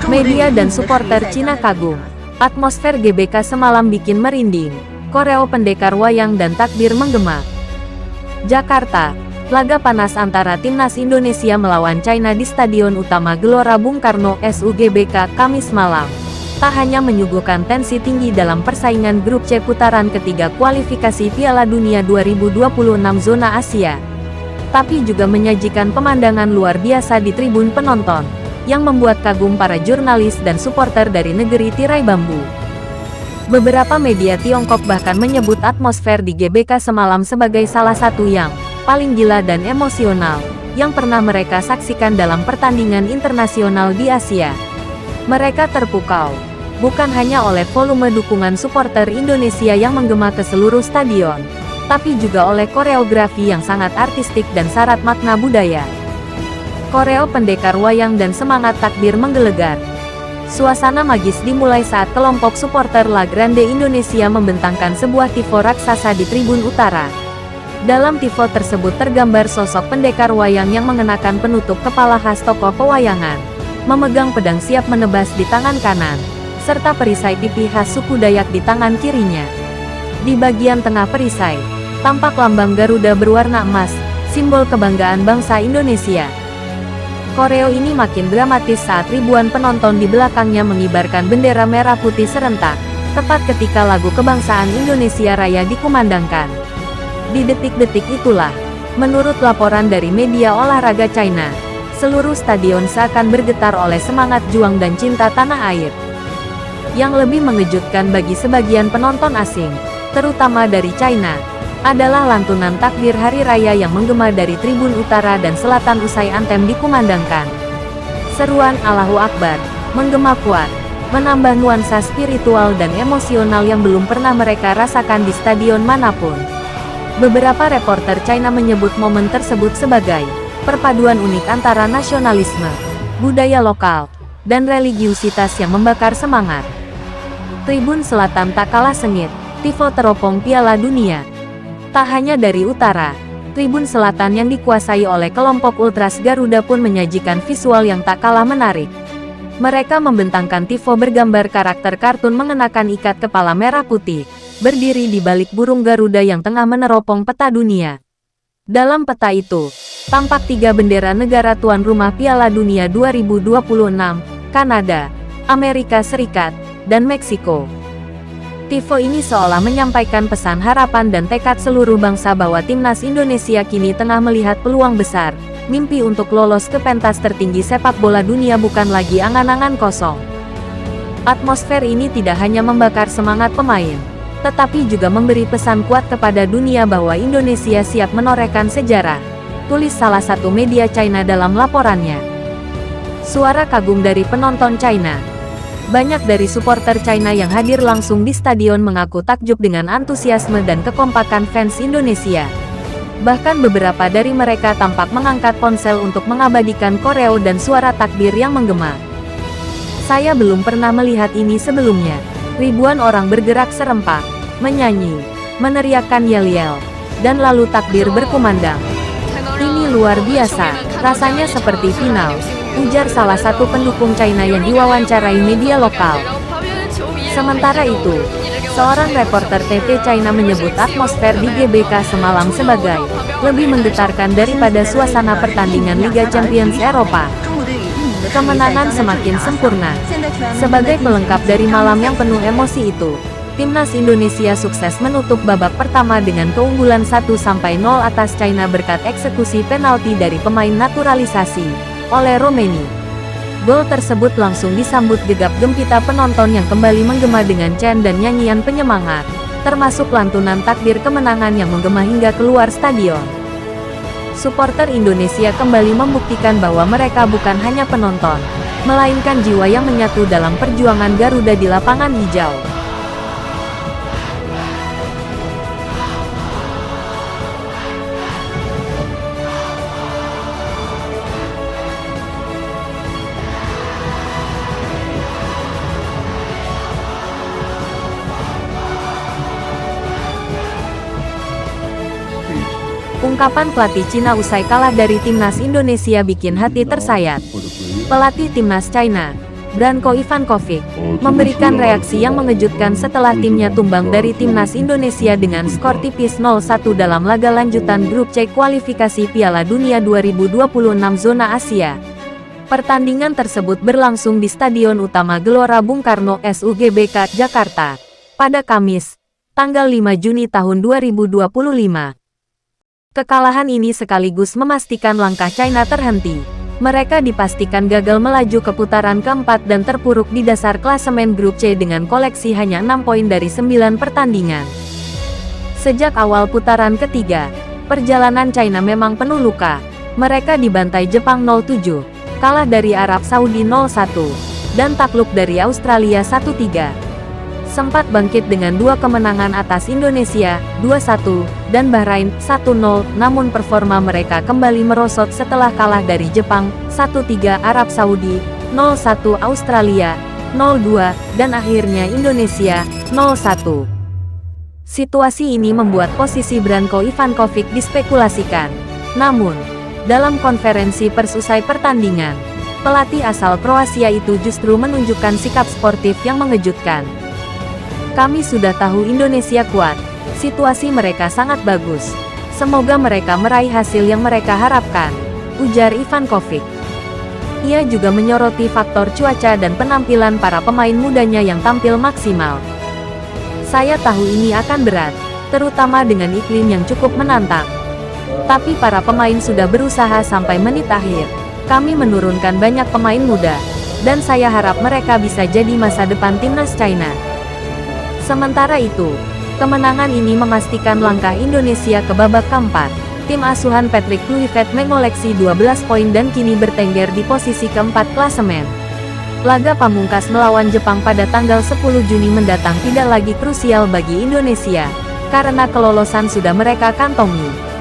Media dan supporter Cina kagum. Atmosfer GBK semalam bikin merinding. Koreo pendekar wayang dan takbir menggema. Jakarta. Laga panas antara timnas Indonesia melawan China di Stadion Utama Gelora Bung Karno SUGBK Kamis malam. Tak hanya menyuguhkan tensi tinggi dalam persaingan grup C putaran ketiga kualifikasi Piala Dunia 2026 zona Asia, tapi juga menyajikan pemandangan luar biasa di tribun penonton, yang membuat kagum para jurnalis dan supporter dari negeri tirai bambu. Beberapa media Tiongkok bahkan menyebut atmosfer di GBK semalam sebagai salah satu yang paling gila dan emosional yang pernah mereka saksikan dalam pertandingan internasional di Asia. Mereka terpukau, bukan hanya oleh volume dukungan supporter Indonesia yang menggema ke seluruh stadion, tapi juga oleh koreografi yang sangat artistik dan syarat makna budaya. Koreo pendekar wayang dan semangat takbir menggelegar. Suasana magis dimulai saat kelompok supporter La Grande Indonesia membentangkan sebuah tifo raksasa di tribun utara. Dalam tifo tersebut tergambar sosok pendekar wayang yang mengenakan penutup kepala khas tokoh pewayangan, memegang pedang siap menebas di tangan kanan, serta perisai pipi khas suku Dayak di tangan kirinya. Di bagian tengah perisai, tampak lambang Garuda berwarna emas, simbol kebanggaan bangsa Indonesia. Koreo ini makin dramatis saat ribuan penonton di belakangnya mengibarkan bendera merah putih serentak, tepat ketika lagu kebangsaan Indonesia Raya dikumandangkan. Di detik-detik itulah, menurut laporan dari media olahraga China, seluruh stadion seakan bergetar oleh semangat juang dan cinta tanah air. Yang lebih mengejutkan bagi sebagian penonton asing, terutama dari China, adalah lantunan takbir hari raya yang menggema dari tribun utara dan selatan usai antem dikumandangkan. Seruan Allahu Akbar menggema kuat, menambah nuansa spiritual dan emosional yang belum pernah mereka rasakan di stadion manapun. Beberapa reporter China menyebut momen tersebut sebagai perpaduan unik antara nasionalisme, budaya lokal, dan religiusitas yang membakar semangat. Tribun Selatan tak kalah sengit, tifo teropong Piala Dunia. Tak hanya dari utara, Tribun Selatan yang dikuasai oleh kelompok Ultras Garuda pun menyajikan visual yang tak kalah menarik. Mereka membentangkan tifo bergambar karakter kartun mengenakan ikat kepala merah putih, berdiri di balik burung Garuda yang tengah meneropong peta dunia. Dalam peta itu, tampak 3 bendera negara tuan rumah Piala Dunia 2026, Kanada, Amerika Serikat, dan Meksiko. Tifo ini seolah menyampaikan pesan harapan dan tekad seluruh bangsa bahwa timnas Indonesia kini tengah melihat peluang besar. Mimpi untuk lolos ke pentas tertinggi sepak bola dunia bukan lagi angan-angan kosong. Atmosfer ini tidak hanya membakar semangat pemain, tetapi juga memberi pesan kuat kepada dunia bahwa Indonesia siap menorehkan sejarah, tulis salah satu media China dalam laporannya. Suara kagum dari penonton China. Banyak dari supporter China yang hadir langsung di stadion mengaku takjub dengan antusiasme dan kekompakan fans Indonesia. Bahkan beberapa dari mereka tampak mengangkat ponsel untuk mengabadikan koreo dan suara takbir yang menggema. Saya belum pernah melihat ini sebelumnya. Ribuan orang bergerak serempak, menyanyi, meneriakkan yel-yel, dan lalu takbir berkumandang. Ini luar biasa, rasanya seperti final, ujar salah satu pendukung China yang diwawancarai media lokal. Sementara itu, seorang reporter TV China menyebut atmosfer di GBK semalam sebagai lebih menggetarkan daripada suasana pertandingan Liga Champions Eropa. Kemenangan semakin sempurna. Sebagai pelengkap dari malam yang penuh emosi itu, timnas Indonesia sukses menutup babak pertama dengan keunggulan 1-0 atas China berkat eksekusi penalti dari pemain naturalisasi oleh Romeni. Gol tersebut langsung disambut gegap gempita penonton yang kembali menggema dengan chant dan nyanyian penyemangat, termasuk lantunan takbir kemenangan yang menggema hingga keluar stadion. Supporter Indonesia kembali membuktikan bahwa mereka bukan hanya penonton, melainkan jiwa yang menyatu dalam perjuangan Garuda di lapangan hijau. Ungkapan pelatih Cina usai kalah dari timnas Indonesia bikin hati tersayat. Pelatih timnas China, Branko Ivankovic, memberikan reaksi yang mengejutkan setelah timnya tumbang dari timnas Indonesia dengan skor tipis 0-1 dalam laga lanjutan grup C kualifikasi Piala Dunia 2026 zona Asia. Pertandingan tersebut berlangsung di Stadion Utama Gelora Bung Karno SUGBK, Jakarta, pada Kamis, tanggal 5 Juni tahun 2025. Kekalahan ini sekaligus memastikan langkah China terhenti. Mereka dipastikan gagal melaju ke putaran keempat dan terpuruk di dasar klasemen grup C dengan koleksi hanya 6 poin dari 9 pertandingan. Sejak awal putaran ketiga, perjalanan China memang penuh luka. Mereka dibantai Jepang 0-7, kalah dari Arab Saudi 0-1, dan takluk dari Australia 1-3. Sempat bangkit dengan 2 kemenangan atas Indonesia, 2-1, dan Bahrain, 1-0, namun performa mereka kembali merosot setelah kalah dari Jepang, 1-3, Arab Saudi, 0-1, Australia, 0-2, dan akhirnya Indonesia, 0-1. Situasi ini membuat posisi Branko Ivankovic dispekulasikan. Namun, dalam konferensi pers usai pertandingan, pelatih asal Kroasia itu justru menunjukkan sikap sportif yang mengejutkan. Kami sudah tahu Indonesia kuat, situasi mereka sangat bagus. Semoga mereka meraih hasil yang mereka harapkan, ujar Ivankovic. Ia juga menyoroti faktor cuaca dan penampilan para pemain mudanya yang tampil maksimal. Saya tahu ini akan berat, terutama dengan iklim yang cukup menantang. Tapi para pemain sudah berusaha sampai menit akhir. Kami menurunkan banyak pemain muda, dan saya harap mereka bisa jadi masa depan timnas China. Sementara itu, kemenangan ini memastikan langkah Indonesia ke babak keempat. Tim asuhan Patrick Kluivert mengoleksi 12 poin dan kini bertengger di posisi keempat klasemen. Laga pamungkas melawan Jepang pada tanggal 10 Juni mendatang tidak lagi krusial bagi Indonesia, karena kelolosan sudah mereka kantongi.